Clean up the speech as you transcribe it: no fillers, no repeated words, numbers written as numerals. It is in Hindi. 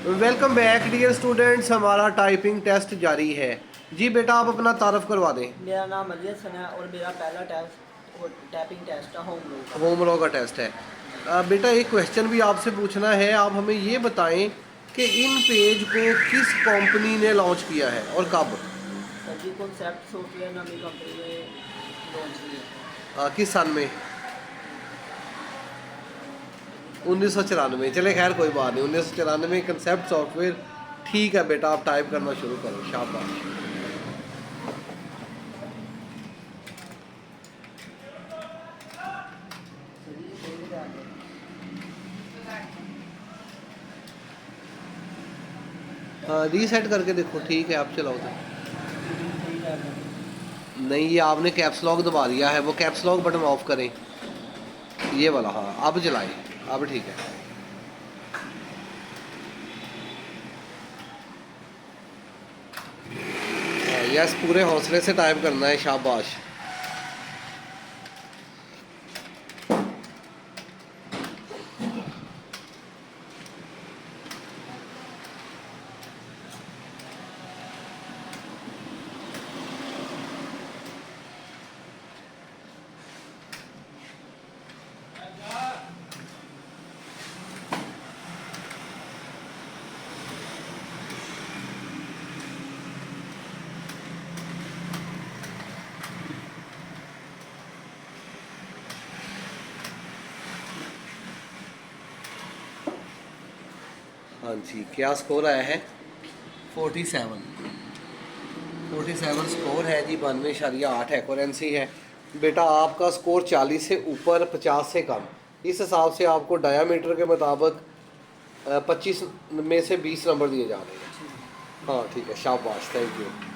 वेलकम बैक डियर स्टूडेंट्स, हमारा टाइपिंग टेस्ट जारी है। जी बेटा, आप अपना तारफ़ करवा दें। मेरा नाम अली हसन है और मेरा पहला टेस्ट टाइपिंग टेस्ट है होम लो का। होम लॉ का टेस्ट है। जी बेटा एक क्वेश्चन भी आपसे पूछना है, आप हमें ये बताएं कि इन पेज को किस कंपनी ने लॉन्च किया है और कब। सर जी, कॉन्सेप्ट सॉफ्टवेयर नामी कंपनी ने लॉन्च की है। किस सन में? 1994। चले खैर कोई बात नहीं, 1994 कंसेप्ट सॉफ्टवेयर। ठीक है बेटा, आप टाइप करना शुरू करो, शाबाश। सर जी, सही बता रहे हैं। रीसेट करके देखो, ठीक है आप चलाओ तो। सही बता रहे हैं। नहीं, ये आपने कैप्स लॉक दबा दिया है, वो कैप्स लॉक बटन ऑफ करें, ये वाला। हाँ अब चलाएं, अब ठीक है। यस, पूरे हौसले से टाइप करना है, शाबाश। हाँ जी, क्या स्कोर आया है? 47। 47 स्कोर है जी, 92.8 एक्यूरेंसी है। बेटा आपका स्कोर 40 से ऊपर, 50 से कम। इस हिसाब से आपको डायामीटर के मुताबिक 25 में से 20 नंबर दिए जा रहे हैं। हाँ ठीक है, शाबाश, थैंक यू।